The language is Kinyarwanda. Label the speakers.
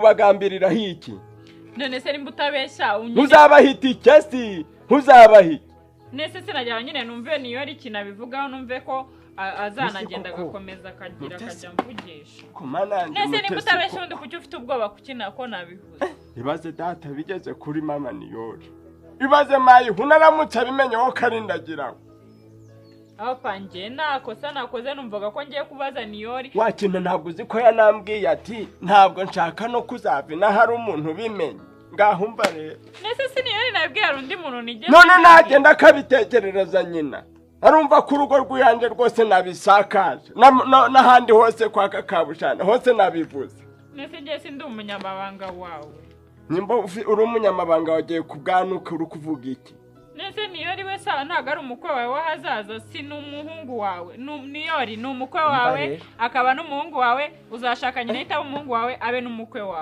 Speaker 1: bagambirira hiki
Speaker 2: none se nimba utabeshya
Speaker 1: ntuzabahita ikesi ntuzabahi
Speaker 2: nese sinajya nyine numve niyo ari kinabivugaho numve ko azanagenda agakomeza akagira akajya mvugisha nese nimba utabeshya undi kuki ufite ubwoba kukina ko nabivuze
Speaker 1: ibaze data bigeze kuri mama niyori ibaze mayi hunaramutse abimenye wo karindagiraho
Speaker 2: aho pangiye nakosa nakoze numvaga ko ngiye kubaza niyori
Speaker 1: wakintu ntabwo uzi ko yanambwiye ati ntabwo nshaka no kuzavina hari umuntu ubimenye ngaho umva rero
Speaker 2: nese si niyori nabwiye hari undi muntu nigeze
Speaker 1: none nagenda akabitekerereza nyina arumva ko urugo rw'iyanje rwose nabisakaje n'ahandi hose kwa Kabushana hose nabivuze
Speaker 2: nese ngiye sindi umunyamabanga wawe
Speaker 1: nimba uri umunyamabanga wagiye kubwanuka uri kuvuga iki
Speaker 2: nese niyori we sawa ntago ari umukwe wawe wahazaza si n'umuhungu wawe niyori ni umukwe wawe akaba n'umuhungu wawe uzashakanye n'ita umuhungu wawe abe n'umukwe wawe